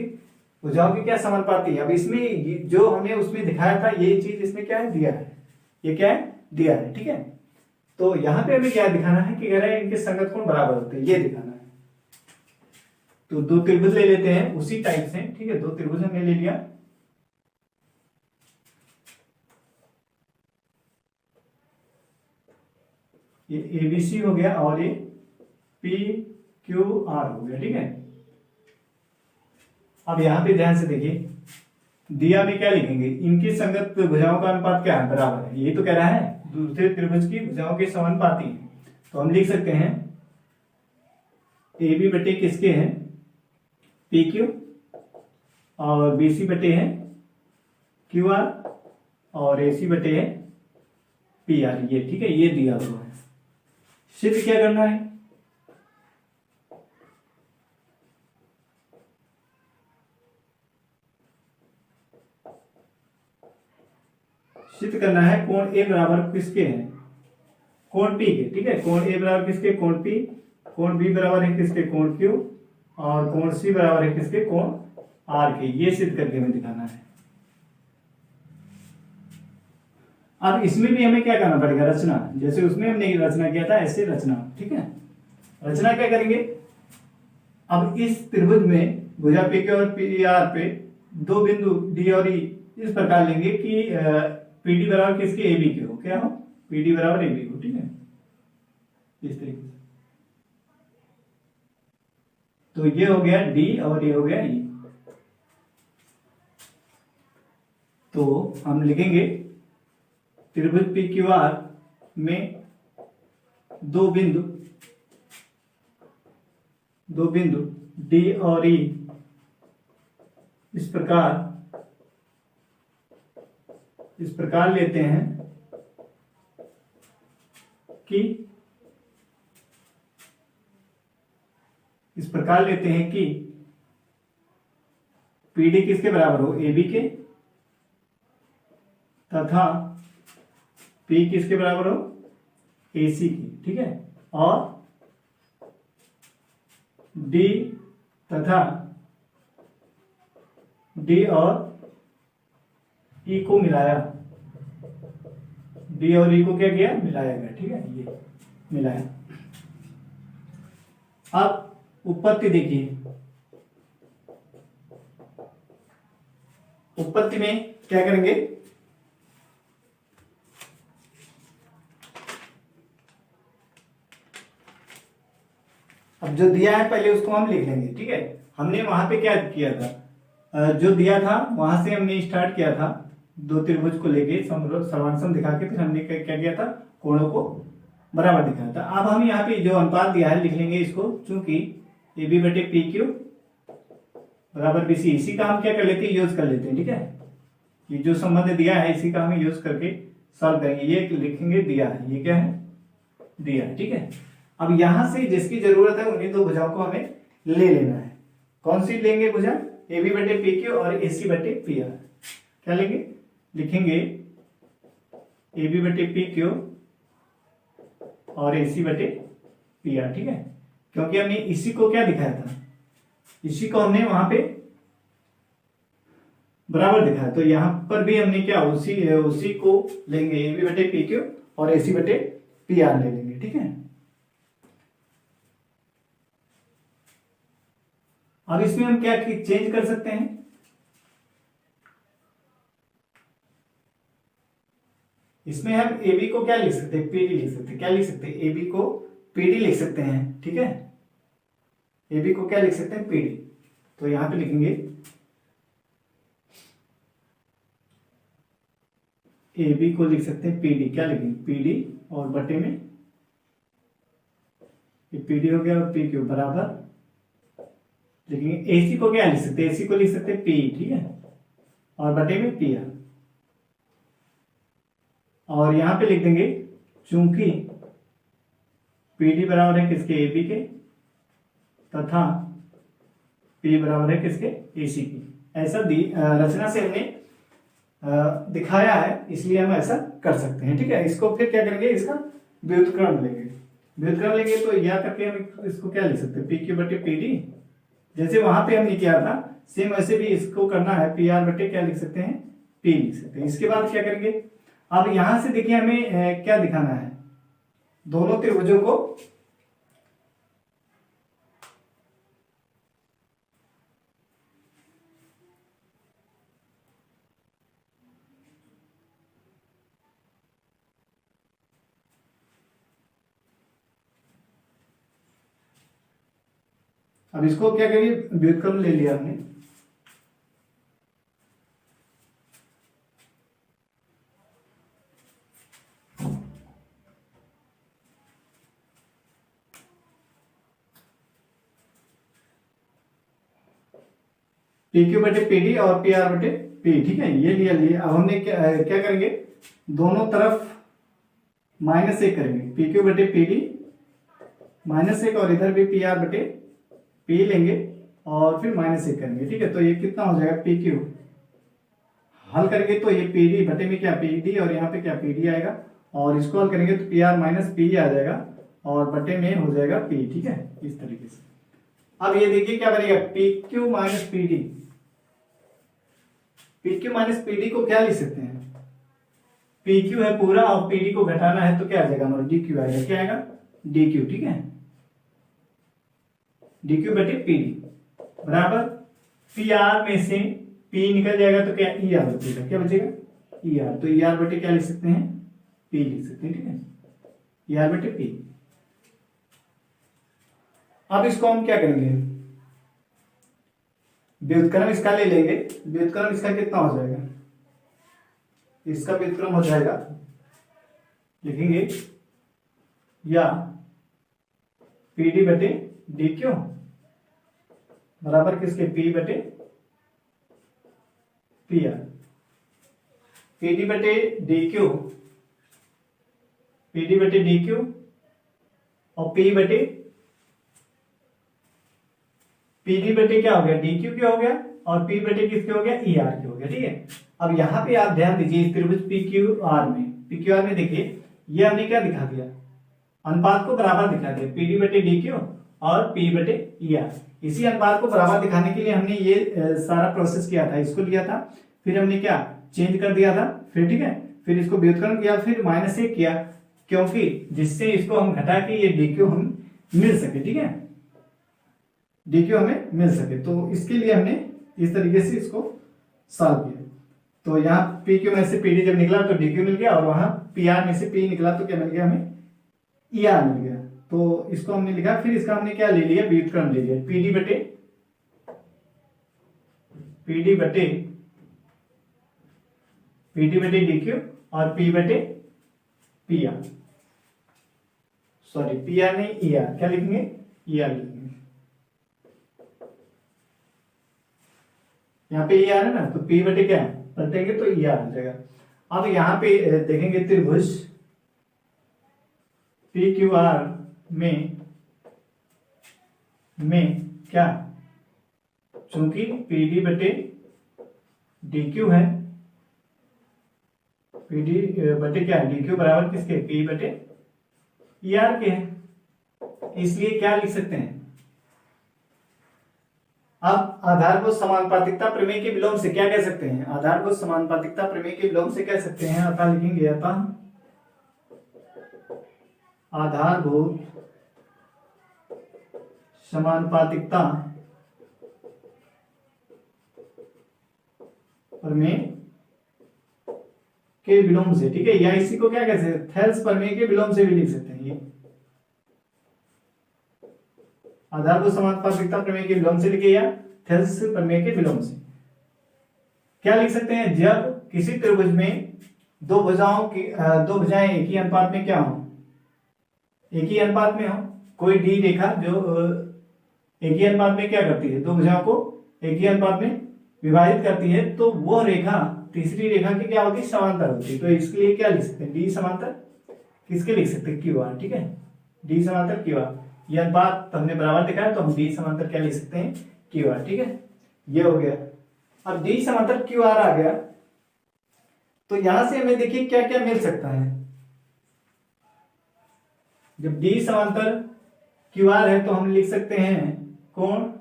भुजाओं की क्या समानुपाती है। अब इसमें जो हमने उसमें दिखाया था ये चीज इसमें क्या है, दिया है, ये क्या है, दिया है, ठीक है। तो यहाँ पे हमें क्या दिखाना है कि कह रहा है इनके संगत कोण बराबर होते हैं, ये दिखाना है। तो दो त्रिभुज ले लेते हैं उसी टाइप से, ठीक है, दो त्रिभुज हमने ले लिया, ये एबीसी हो गया और ये पी क्यू आर हो गया, ठीक है। अब यहां पे ध्यान से देखिए, दिया में क्या लिखेंगे, इनकी संगत भुजाओं का अनुपात क्या है, बराबर है, ये तो कह रहा है दूसरे त्रिभुज की भुजाओं के समानुपाती है। तो हम लिख सकते हैं ए बी बटे किसके हैं, पी क्यू, और बी सी बटे हैं क्यू आर, और ए सी बटे है पी आर, ये ठीक है, ये दिया हुआ है। सिद्ध क्या करना है, सिद्ध करना है कोण ए बराबर किसके हैं, कोण पी के, ठीक है। कोण ए बराबर किसके, कोण पी, कोण बी बराबर है किसके, कोण क्यू, और कोण सी बराबर है किसके, कोण आर के, ये सिद्ध करके हमें दिखाना है। अब इसमें भी हमें क्या करना पड़ेगा, रचना, जैसे उसमें हमने रचना किया था ऐसे रचना, ठीक है। रचना क्या करेंगे, अब इस त्रिभुज में भुजा पी के और पी आर पे दो बिंदु डी और ई इस प्रकार लेंगे कि पी डी बराबर किसके, ए बी के हो, क्या हो, पी डी बराबर ए बी हो, ठीक है, इस तरीके से। तो ये हो गया डी और ये हो गया ई। तो हम लिखेंगे त्रिभुज पी क्यू आर में दो बिंदु डी और ई इस प्रकार लेते हैं कि पीडी किसके बराबर हो, ए बी के, तथा पी किसके बराबर हो, ए सी की, ठीक है। और डी तथा डी और ई को मिलाया, डी और ई को क्या किया, मिलाया गया, ठीक है, ये मिलाया। अब उत्पत्ति देखिए, उत्पत्ति में क्या करेंगे, अब जो दिया है पहले उसको हम लिख लेंगे, ठीक है। हमने वहां पे क्या किया था, जो दिया था वहां से हमने स्टार्ट किया था, दो त्रिभुज को लेके सर्वांसम दिखा के फिर हमने क्या किया था, कोणों को बराबर दिखाया था। अब हम यहाँ पे जो अनुपात दिया है लिख लेंगे इसको, चूंकि ए बी बटे पी क्यू बराबर बी सी, इसी का हम क्या कर लेते हैं, यूज कर लेते हैं, ठीक है। ये जो संबंध दिया है इसी का हम यूज करके सॉल्व करेंगे। ये लिखेंगे दिया है, ये क्या है, दिया है, ठीक है। अब यहां से जिसकी जरूरत है उन्हीं दो भुजाओं को हमें ले लेना है। कौन सी लेंगे भुजा, ए बी बटे पी क्यू और ए सी बटे पी आर। क्या लेंगे, लिखेंगे ए बी बटे पी क्यू और ए सी बटे पी आर, ठीक है। क्योंकि हमने इसी को क्या दिखाया था, इसी को हमने वहां पे बराबर दिखाया, तो यहां पर भी हमने क्या उसी को लेंगे, ए बी बटे पी क्यू और ए सी बटे पी आर ले लेंगे, ठीक है। अब इसमें हम क्या चेंज कर सकते हैं, इसमें हम ए बी को क्या लिख सकते हैं, पीडी लिख सकते हैं। क्या लिख सकते हैं, ए बी को पीडी लिख सकते हैं, ठीक है। ए बी को क्या लिख सकते हैं, पीडी। तो यहां पे लिखेंगे ए बी को लिख सकते हैं पीडी। क्या लिखेंगे, पीडी और बटे में ये पीडी हो गया और पी क्यू बराबर लिखेंगे। एसी को क्या लिख सकते हैं, एसी को लिख सकते हैं पी, ठीक है, और बटे में पी आर। और यहां पे लिख देंगे चूंकि पीडी बराबर है किसके, ए बी के, तथा पी बराबर है किसके, एसी की। ऐसा रचना से हमने दिखाया है, इसलिए हम ऐसा कर सकते हैं, ठीक है। इसको फिर क्या करेंगे, इसका व्युत्क्रम लेंगे। व्युत्क्रम लेंगे तो यह करके हम इसको क्या लिख सकते हैं, पी क्यू बटे पी डी। जैसे वहां पे हमने किया था सेम वैसे भी इसको करना है, पी आर बटे क्या लिख सकते हैं, पी लिख सकते हैं। इसके बाद क्या करेंगे, अब यहां से देखिए हमें क्या दिखाना है, दोनों त्रिभुजों को अब इसको क्या करिए, व्युत्क्रम ले लिया हमने। पी क्यू बटे पी डी और पी आर बटे पी, ठीक है, ये लिया। अब हमने क्या करेंगे, दोनों तरफ -1 करेंगे, पी क्यू बटे पी डी -1 और इधर भी पी आर बटे पी लेंगे और फिर -1 करेंगे, ठीक है। तो ये कितना हो जाएगा, पी क्यू हल करेंगे तो ये पी डी बटे में क्या, पी डी और यहाँ पे क्या, पी डी आएगा। और इसको हल करेंगे तो पी आर माइनस पी आ जाएगा और बटे में हो जाएगा पी, ठीक है, इस तरीके से। अब ये देखिए क्या बनेगा, P Q minus P D. P Q minus P D को क्या लिख सकते हैं, पी क्यू है पूरा और पी डी को घटाना है तो क्या आ जाएगा हमारा, डी क्यू आएगा। क्या आएगा, डी क्यू, ठीक है, डी क्यू बटे पी डी बराबर पी आर में से पी निकल जाएगा तो क्या, ई आर बचेगा। क्या बचेगा, ई आर। तो ई आर बटे क्या लिख सकते हैं, पी लिख सकते हैं, ठीक है, ई आर बटे पी। अब इसको हम क्या करेंगे, व्युत्क्रम इसका ले लेंगे। व्युत्क्रम इसका कितना हो जाएगा, इसका व्युत्क्रम हो जाएगा, लिखेंगे या पी डी बटे डी क्यू बराबर किसके, पी बटे पी आर। पी डी बटे डी क्यू, पी डी बटे डी क्यू और पी बटे पी डी बटे क्या हो गया, डी क्यू क्या हो गया और पी बटे किसके हो गया, ई आर के हो गया, ठीक है। अब यहां पे आप ध्यान दीजिए इस त्रिभुज पी क्यू आर में देखिए ये हमने क्या दिखा दिया, अनुपात को बराबर दिखा दिया, पी डी बटे डी क्यू और पी बटे ई आर। इसी अनुपात को बराबर दिखाने के लिए हमने ये सारा प्रोसेस किया था, इसको लिया था, फिर हमने क्या चेंज कर दिया था, फिर ठीक है, फिर इसको व्युत्क्रम किया, फिर -1 किया, क्योंकि जिससे इसको हम घटा के ये डी क्यू हम मिल सके, ठीक है, डी क्यू हमें मिल सके। तो इसके लिए हमने इस तरीके से इसको सॉल्व किया। तो यहाँ पी क्यू में से पी डी जब निकला तो डी क्यू मिल गया और वहां पी आर में से पी निकला तो क्या मिल गया, हमें ई आर मिल गया। तो इसको हमने लिखा, फिर इसका हमने क्या ले लिया, व्युत्क्रम ले लिया, पी डी बटे डी क्यू और पी बटे P R, sorry P R नहीं ई आर, क्या लिखेंगे, ई आर लिखेंगे। यहाँ पे ई आर है ना, तो पी बटे क्या है, पलटेंगे तो ई आर हो जाएगा। अब यहाँ पे देखेंगे त्रिभुज पी क्यू आर में क्या, चूंकि पी डी बटे डी क्यू है, पी डी बटे क्या डी क्यू बराबर किसके, पी बटे ई आर के है, इसलिए क्या लिख सकते हैं। अब आधारभूत समानुपातिकता प्रमेय के विलोम से क्या कह सकते हैं, आधारभूत समानुपातिकता प्रमेय के विलोम से कह सकते हैं, अतः लिखेंगे अतः आधारभूत समानुपातिकता प्रमेय के विलोम से, ठीक है, या इसी को क्या कह सकते हैं, थेल्स प्रमेय के विलोम से भी लिख सकते हैं। ये आधारभूत समानुपातिकता प्रमेय के विलोम से लिखे या थेल्स प्रमेय के विलोम से क्या लिख सकते हैं, जब किसी त्रिभुज में दो भुजाएं एक ही अनुपात में क्या हो, एक ही अनुपात में हो, कोई डी रेखा जो एक ही अनुपात में क्या करती है, दो भुजाओं को एक ही अनुपात में विभाजित करती है, तो वो रेखा तीसरी रेखा की क्या होगी, समांतर होती है। तो इसके लिए क्या लिख सकते हैं, डी समांतर किसके लिख सकते हैं, क्यू आर, ठीक है, डी समांतर क्यू आर, ये अनुपात तो हमने बराबर देखा है, तो हम डी समांतर क्या लिख सकते हैं, क्यू आर, ठीक है, ये हो गया। अब डी समांतर क्यू आर आ गया, तो यहां से हमें देखिए क्या क्या मिल सकता है। जब डी समांतर क्यू आर है तो हम लिख सकते हैं कोण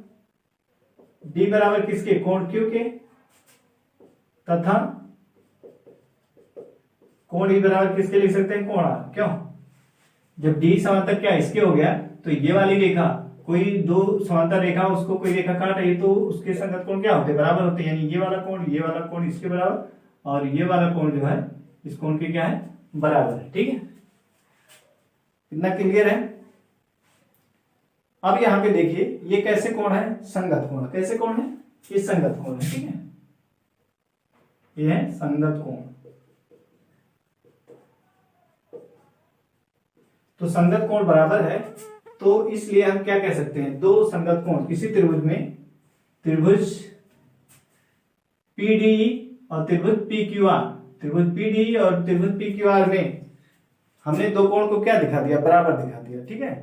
डी बराबर किसके, कोण क्यू के, तथा कोण ई बराबर किसके लिख सकते हैं, कोण आर। क्यों, जब डी समांतर क्या इसके हो गया, तो ये वाली रेखा, कोई दो समांतर रेखा उसको कोई रेखा काट रही है तो उसके संगत कोण क्या होते हैं, बराबर होते हैं, यानी ये वाला कोण इसके बराबर और ये वाला कोण जो है इस कोण के क्या है, बराबर है, ठीक है, इतना क्लियर है। अब यहां पे देखिए ये कैसे कोण है, संगत कोण, कैसे कोण है, ये संगत कोण है, ठीक है, ये है संगत कोण। तो संगत कोण बराबर है, तो इसलिए हम क्या कह सकते हैं, दो संगत कोण किसी त्रिभुज में, त्रिभुज पीडीई और त्रिभुज पीक्यूआर, त्रिभुज पीडीई और त्रिभुज पीक्यूआर में हमने दो कोण को क्या दिखा दिया, बराबर दिखा दिया, ठीक है,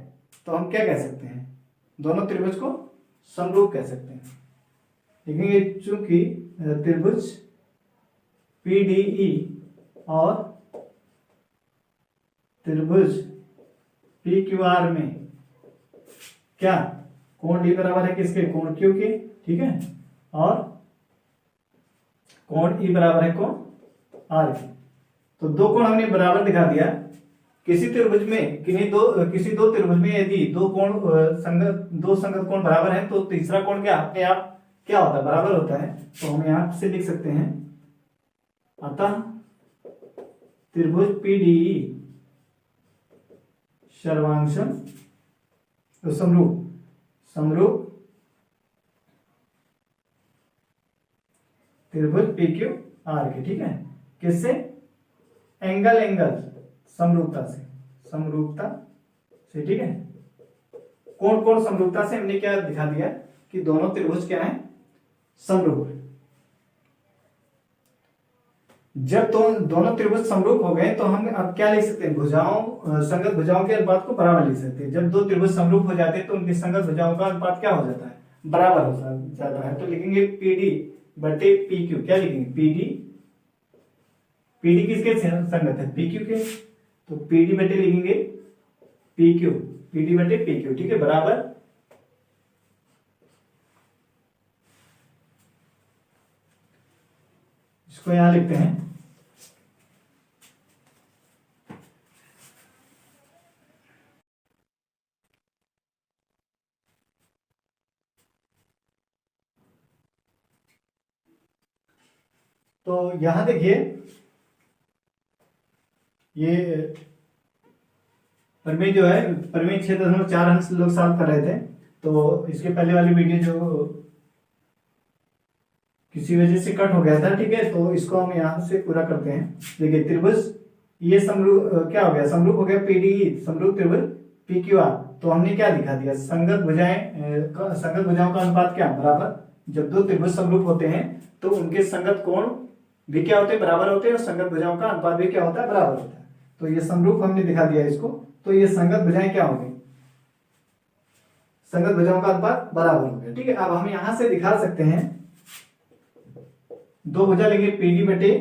तो हम क्या कह सकते हैं, दोनों त्रिभुज को समरूप कह सकते हैं। लिखेंगे चूंकि त्रिभुज पीडीई और त्रिभुज पीक्यूआर में क्या, कोण डी बराबर है किसके, कोण क्यू के, ठीक है, और कोण ई बराबर है कोण आर के। तो दो कोण हमने बराबर दिखा दिया। किसी त्रिभुज में किसी दो त्रिभुज में यदि दो संगत कोण बराबर है तो तीसरा कोण क्या अपने आप क्या होता है, बराबर होता है। तो हम यहां से लिख सकते हैं अतः त्रिभुज पीडीई सर्वांशम समरूप त्रिभुज पीक्यू आर के, ठीक है, किससे, एंगल समरूपता से, ठीक है, कोण समरूपता से हमने क्या दिखा दिया कि दोनों त्रिभुज क्या है, समरूप है। जब दोनों त्रिभुज समरूप हो गए तो हम अब क्या लिख सकते हैं, संगत भुजाओं के अनुपात को बराबर लिख सकते हैं। जब दो त्रिभुज समरूप हो जाते हैं तो उनकी संगत भुजाओं का अनुपात क्या हो जाता है, बराबर हो जाता है। तो लिखेंगे पीडी बटे पी क्यू, क्या लिखेंगे, पीडी किसके संगत है, पी क्यू के, तो पीडी बटे लिखेंगे पी क्यू, पीडी बटे पी क्यू, ठीक है, बराबर इसको यहां लिखते हैं तो यहां देखिए ये प्रमेय जो है, प्रमेय 6.4 अंश लोग सॉल्व कर रहे थे। तो इसके पहले वाली वीडियो जो किसी वजह से कट हो गया था, ठीक है, तो इसको हम यहां से पूरा करते हैं। देखिए त्रिभुज ये समरूप क्या हो गया, समरूप हो गया पीडीई समरूप त्रिभुज पीक्यूआर। तो हमने क्या दिखा दिया, संगत भुजाओं का अनुपात क्या, बराबर। जब दो त्रिभुज समरूप होते हैं तो उनके संगत कोण भी क्या होते हैं, बराबर होते हैं, और संगत भुजाओं का अनुपात भी क्या होता है, बराबर होता है। तो ये समरूप हमने दिखा दिया इसको। तो ये संगत भुजाएं क्या होंगी, संगत भुजाओं का अनुपात बराबर हो गया। ठीक है, अब हम यहां से दिखा सकते हैं, दो भुजा लेंगे पीडी बटे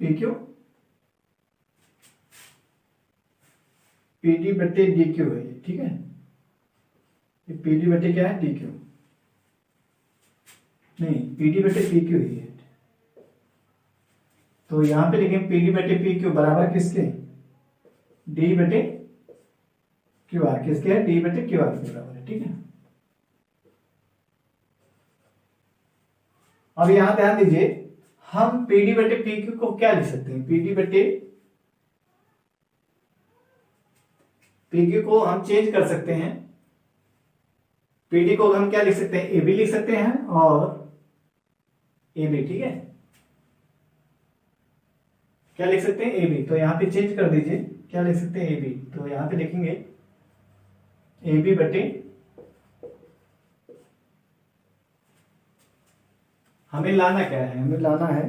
पीक्यू, पीडी बटे डीक्यू है ये। ठीक है, ये पीडी बटे क्या है, डीक्यू नहीं, पीडी बटे पीक्यू ही है। तो यहां पे लिखेंगे पीडी बटे पीक्यू बराबर किसके, डी बटे क्यू आर। किसके है, डी बटे क्यू आर के बराबर है। ठीक है, अब यहां ध्यान दीजिए, हम पीडी बटे पीक्यू को क्या लिख सकते हैं, पीडी बटे पीक्यू को हम चेंज कर सकते हैं। पीडी को हम क्या लिख सकते हैं, एबी लिख सकते हैं, और एबी। ठीक है, क्या लिख सकते हैं, एबी। तो यहां पे चेंज कर दीजिए, क्या लिख सकते हैं, एबी। तो यहां पे लिखेंगे एबी बटे, हमें लाना क्या है, हमें लाना है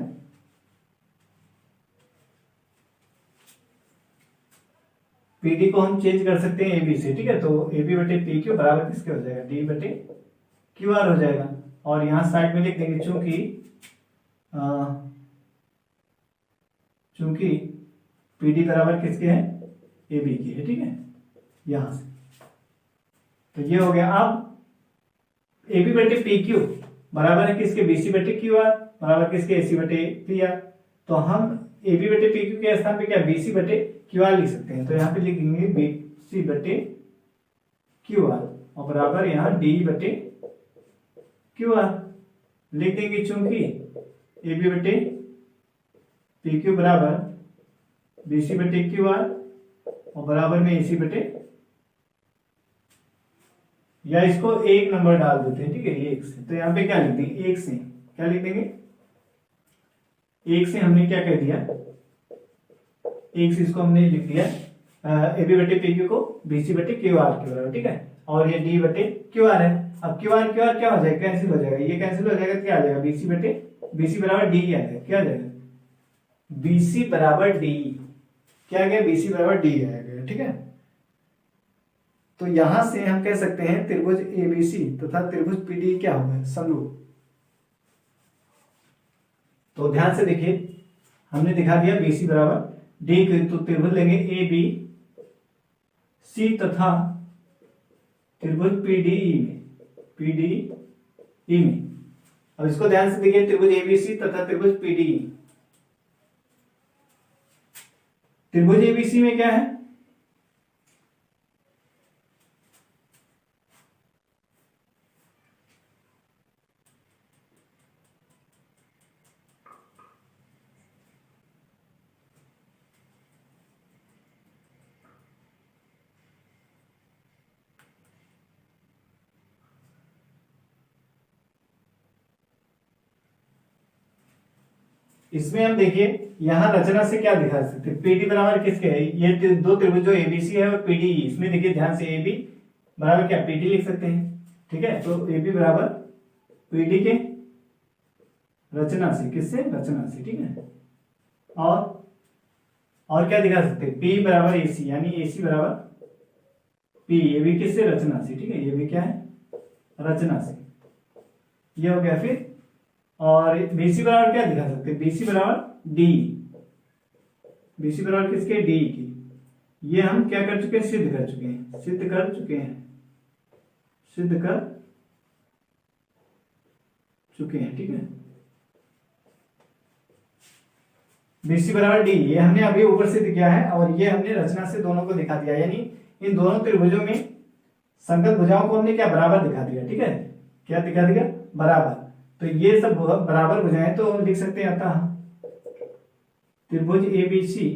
पीडी को हम चेंज कर सकते हैं एबी से। ठीक है, तो एबी बटे पी क्यू बराबर किसके हो जाएगा, डी बटे क्यू आर हो जाएगा। और यहां साइड में लिख देंगे चूंकि पीडी बराबर किसके है, एबी की है। ठीक है, यहां से तो ये हो गया। अब एबी बटे पी क्यू बराबर है किसके, बीसी बटे क्यू आर बराबर किसके, एसी बटे पी आर। तो हम एबी बटे पी क्यू के स्थान पे क्या, बीसी बटे क्यू आर लिख सकते हैं। तो यहाँ पे लिखेंगे बीसी बटे क्यू आर और बराबर यहाँ डी बटे क्यू आर लिख देंगे, चूंकि एबी बटे पी क्यू बराबर बीसी बटे क्यू आर और बराबर में एसी बटे, या इसको एक नंबर डाल देते हैं। ठीक है, एक से। तो यहाँ पे क्या लिख देंगे, एक से क्या लिख देंगे, एक से हमने क्या कह दिया, एक से इसको हमने लिख दिया एबी बटे पी क्यू को बीसी बटे क्यू आर के बराबर। ठीक है, और ये डी बटे क्यू आर है। अब क्यू आर क्या हो जाएगा, कैंसिल हो जाएगा, ये कैंसिल हो जाएगा, क्या आ जाएगा, बीसी बटे बीसी बराबर डी आ जाएगा। क्या आ जाएगा, बीसी बराबर डी, क्या आ गया, बीसी बराबर डी आ गया। ठीक है, तो यहां से हम कह सकते हैं त्रिभुज एबीसी तथा त्रिभुज पीडी क्या होगा, समरूप। तो ध्यान से देखिए, हमने दिखा दिया बीसी बराबर डी, तो त्रिभुज लेंगे ए बी सी तथा त्रिभुज पीडीई में। अब इसको ध्यान से देखिए, त्रिभुज एबीसी तथा त्रिभुज पीडीई। त्रिभुज एबीसी में क्या है, इसमें हम देखिए यहां रचना से क्या दिखा सकते हैं, पीडी बराबर किसके है, ये दो त्रिभुज जो एबीसी है और पीडीई। इसमें देखिए ध्यान से, एबी बराबर क्या, पीडी लिख सकते हैं। ठीक है, तो एबी बराबर पीडी के रचना से, किससे, रचना से। ठीक है, और क्या दिखा सकते हैं, पी बराबर एसी, यानी एसी बराबर पी, ये भी किससे, रचना से। ठीक है, ये भी क्या है, रचना से। ये हो गया। फिर और बीसी बराबर क्या दिखा सकते हैं, बीसी बराबर डी, बीसी बराबर किसके, डी की। ये हम क्या कर चुके हैं, सिद्ध कर चुके हैं, सिद्ध कर चुके हैं। ठीक है, बीसी बराबर डी, ये हमने अभी ऊपर सिद्ध किया है, और ये हमने रचना से दोनों को दिखा दिया, यानी इन दोनों त्रिभुजों में संगत भुजाओं को हमने क्या, बराबर दिखा दिया। ठीक है, क्या दिखा दिया, बराबर। तो ये सब बराबर भुजाएं, तो लिख सकते हैं अतः त्रिभुज एबीसी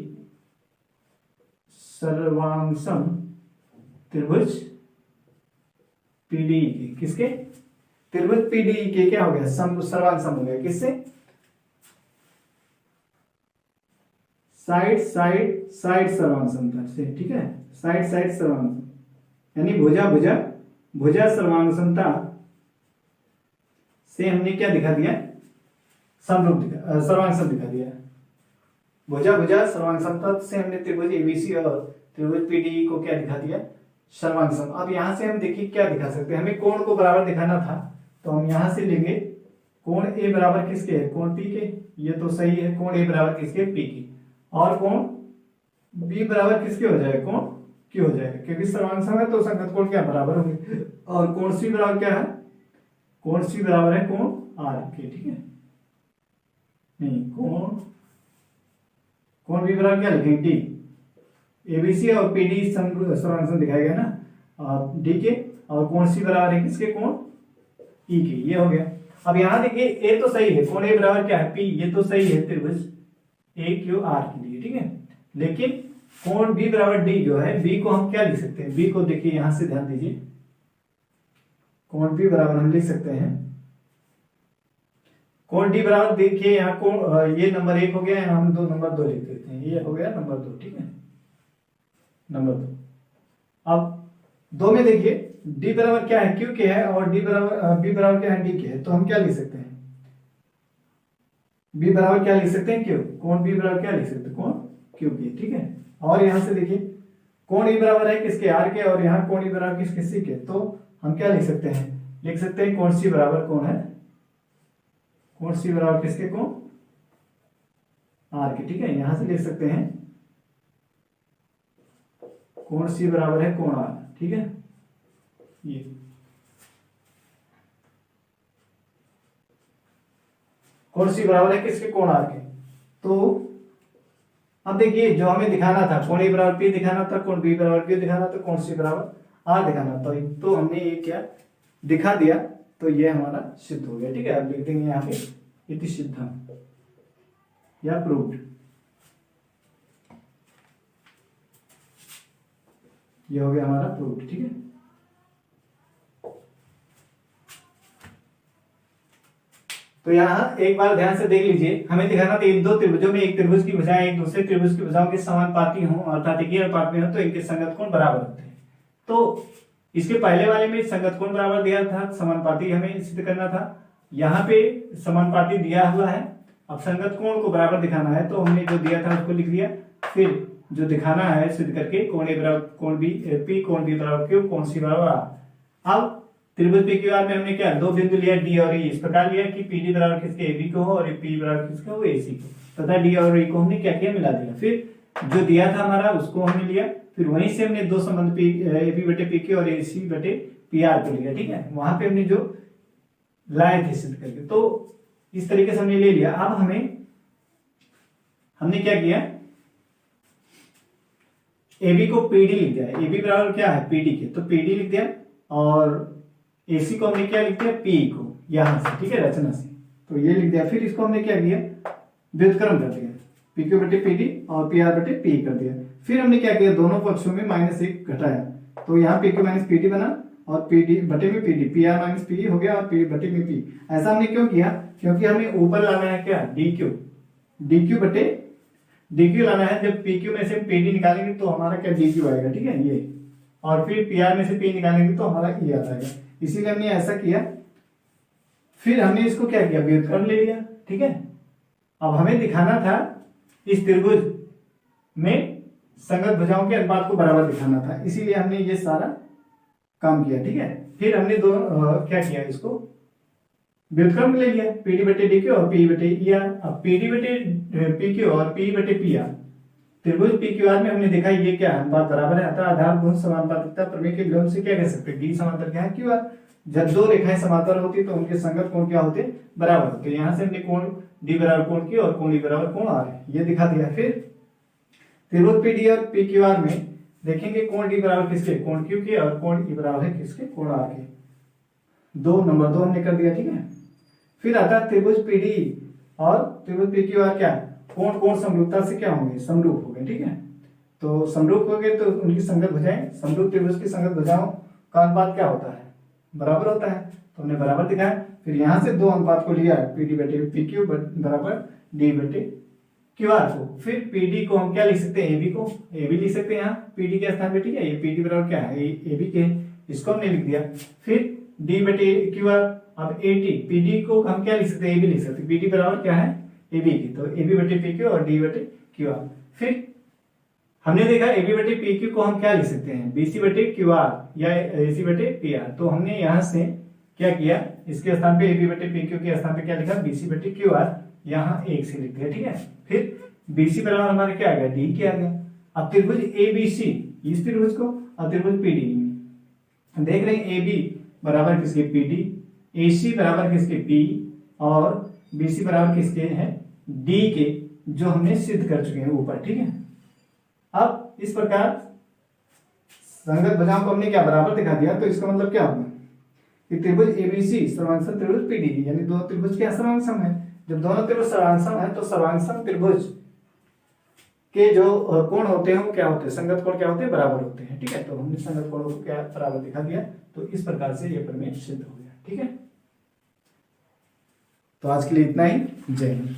सर्वांगसम त्रिभुज पीडी के, किसके, त्रिभुज पीडी के क्या हो गया, सर्वांगसम हो गया, किससे, साइड सर्वांगसमता से। ठीक है, साइड सर्वांगसम, यानी भुजा सर्वांगसमता से हमने क्या दिखा दिया, सर्वांग दिखा दिया है। भुजा भुजा सर्वांग समता से हमने त्रिभुज एबीसी और त्रिभुज पीडीई को क्या दिखा दिया, सर्वांग सम। अब यहाँ से हम देखिए क्या दिखा सकते हैं, हमें कोण को बराबर दिखाना था तो हम यहाँ से लेंगे कोण ए बराबर किसके है, कोण पी के, ये तो सही है, कोण ए बराबर किसके, पी की, और कोण बी बराबर किसके हो जाएगा, कोण क्यू हो जाएगा, क्योंकि सर्वांग सम है तो संगत कोण क्या बराबर होंगे। और कोण सी बराबर क्या है, कोण सी बराबर है कोण आर के, ठीक है, नहीं कोण बी बराबर क्या लिखेंगे, डी, एबीसी और पीडी सर्वांग सम दिखाया गया ना डी के, और कोण सी बराबर है किसके, कोण ई के, ये हो गया। अब यहां देखिए ए तो सही है, कोण ए बराबर क्या है, पी, ये तो सही है त्रिभुज ए क्यू आर के लिए, ठीक है, लेकिन कोण बी बराबर डी जो है, बी को हम क्या लिख सकते हैं, बी को देखिए यहां से ध्यान दीजिए, कोण बी बराबर हम लिख सकते हैं कोण डी बराबर, देखिए यहाँ कोण ये नंबर 1 हो गया, यहाँ हम नंबर 2 लिख देते हैं, ये हो गया नंबर 2, ठीक है, नंबर 2। अब 2 में देखिए डी बराबर क्या है, क्यू के है, और डी बराबर बी बराबर क्या है, डी के है, तो हम क्या लिख सकते हैं, बी बराबर क्या लिख सकते हैं, क्यू, कोण बी बराबर क्या लिख सकते हैं, कोण क्यू के, ठीक है। और यहां से देखिए कोण ई बराबर है किसके, आर के, और यहाँ कोण ई बराबर किसके, सी के, तो हम क्या लिख सकते हैं, लिख सकते हैं कोण सी बराबर कौन है, कोण सी बराबर किसके, कोण आर के, ठीक है, यहां से लिख सकते हैं कोण सी बराबर है कोण आर, ठीक है, ये कोण सी बराबर है किसके, कोण आर के। तो अब देखिए जो हमें दिखाना था, कोण ए बराबर पी दिखाना था, कोण बी बराबर क्यू दिखाना था, कोण सी बराबर आर दिखाना था, तो हमने ये क्या दिखा दिया, तो ये हमारा सिद्ध हो गया, ठीक है। अब लिख देंगे यहाँ पे इति सिद्धम या प्रूव्ड, ये हो गया हमारा प्रूव्ड, ठीक है। तो यहाँ एक बार ध्यान से देख लीजिए, हमें दिखाना था इन 2 त्रिभुजों में एक त्रिभुज की भुजाएं एक दूसरे त्रिभुज की भुजाओं के समानुपाती हों, अर्थात एक ही अनुपात में हो, तो इनके संगत कोण बराबर होते हैं। तो इसके पहले वाले में संगत कोण बराबर दिया था, समानुपाती हमें सिद्ध करना था, यहाँ पे समानुपाती दिया हुआ है, अब संगत कोण को बराबर दिखाना है, तो हमने जो दिया था उसको लिख दिया, फिर जो दिखाना है सिद्ध करके, कोण ए बराबर कोण बी पी, कोण बी बराबर क्यू, कोण सी बराबर आर। अब त्रिभुज पी क्यू आर में हमने क्या 2 बिंदु लिया, डी और ई, इस प्रकार लिया कि पी डी बराबर किसके, ए बी को हो, और पी बराबर किसके हो, ए सी को, तथा डी और ई को हमने क्या किया, मिला दिया, फिर जो दिया था हमारा उसको हमने लिया, फिर वहीं से हमने 2 संबंध पी ए बी बटे पी क्यू और ए सी बटे पी आर को लिया, ठीक है, वहां पे हमने जो लाए थे सिद्ध करके, तो इस तरीके से हमने ले लिया। अब हमने क्या किया, ए बी को पी डी लिख दिया, ए बी बराबर क्या है, पी डी के, तो पी डी लिख दिया, और एसी को हमने क्या लिख दिया, पी को, यहां से, ठीक है, रचना से, तो ये लिख दिया। फिर इसको हमने क्या किया, व्युत्क्रम कर दिया, पी क्यू बटे पी डी और पी आर बटे पी कर दिया। फिर हमने क्या किया, दोनों पक्षों में -1 घटाया, तो यहाँ P Q minus P D बना, और पी डी बटे में P D, P R minus P हो गया, और पी बटे में पी। ऐसा हमने क्यों किया, क्योंकि हमें ऊपर लाना है क्या, डी क्यू बटे डी क्यू लाना है। जब पी क्यू में से पी डी निकालेंगे तो हमारा क्या डी क्यू आएगा, ठीक है, ये, और फिर पी आर में से पी निकालेंगे तो हमारा ई आ जाएगा, इसीलिए हमने ऐसा किया। फिर हमने इसको क्या किया, व्युत्क्रम ले लिया, ठीक है। अब हमें दिखाना था इस त्रिभुज में संगत भुजाओं के अनुपात को बराबर दिखाना था, इसीलिए हमने ये सारा काम किया, ठीक है। फिर हमने क्या किया, इसको व्युत्क्रम ले लिया, पी डी बटे डी क्यू और पी बटे ई आर। अब पी डी बटे पी क्यू और पी बटे पी आर, त्रिभुज पी क्यू आर में हमने देखा ये क्या अनुपात बराबर है, अतः आधारभूत समानुपातिकता प्रमेय के विलोम से क्या कह सकते हैं, डी समांतर क्या है, क्यू आर। जब 2 रेखाएं समांतर होती तो उनके संगत कोण क्या होते, बराबर होते। यहाँ से हमने कोण डी बराबर कोण क्यू और कोण ई बराबर कोण आर ये दिखा दिया। फिर त्रिभुज पी डी और पी क्यू आर में देखेंगे कोण डी बराबर किसके, कोण क्यू के, और कोण ई बराबर है किसके, कोण आर के। नंबर 2 हमने कर दिया, ठीक है। फिर आता त्रिभुज पी डी और त्रिभुज पी क्यू आर क्या, कोण समरूपता से क्या होंगे, समरूप हो गए, ठीक है। तो समरूप हो गए तो उनकी संगत भुजाएं, समरूप त्रिभुज की संगत भुजाओं का अनुपात क्या होता है, बराबर होता है, तो हमने बराबर दिखाया। फिर यहां से 2 अनुपात को लिया, पी डी बटे पी क्यू बराबर डी बटे क्यू आर को। फिर पी डी को हम क्या लिख सकते हैं, ए बी को, ए बी लिख सकते हैं यहाँ पी डी के स्थान पे, ठीक है। ये पी डी बराबर क्या है, ए बी के, इसको हमने लिख दिया। फिर डी बटे क्यू आर अब एटी पीडी को हम क्या लिख सकते हैं, एबी लिख सकते हैं। पीडी बराबर क्या है, एबी की, तो एबी बटे पी क्यू और डी बटे क्यू आर। फिर हमने देखा एबी बटे पी क्यू को हम क्या लिख सकते हैं, बीसी बटे क्यू आर या एसी बटे पी आर। तो हमने यहां से क्या किया, इसके स्थान पे एबी बटे पी क्यू के स्थान पे क्या लिखा, बीसी बटे क्यू आर, यहाँ एक से लिख दिया। ठीक है, फिर बीसी बराबर हमारे क्या आ गया, डी के आ गया। अब त्रिभुज एबीसी, इस त्रिभुज को, और त्रिभुज पीडी देख रहे हैं, एबी बराबर किसके, पीडी, एसी बराबर किसके, पी, और बीसी बराबर किसके हैं, डी के, जो हमने सिद्ध कर चुके हैं ऊपर। ठीक है, अब इस प्रकार संगत भुजाओं को हमने क्या बराबर दिखा दिया, तो इसका मतलब क्या होगा कि त्रिभुज एबीसी सर्वांगसम त्रिभुज पीडी, यानी दो त्रिभुज क्या सर्वांगसम है। जब दोनों त्रिभुज सर्वांगसम है तो सर्वांगसम त्रिभुज के जो कोण होते हैं वो क्या होते हैं, संगत कोण क्या होते हैं, बराबर होते हैं। ठीक है, तो हमने संगत कोणों को क्या बराबर दिखा दिया, तो इस प्रकार से ये प्रमेय सिद्ध हो गया। ठीक है, तो आज के लिए इतना ही। जय हिंद।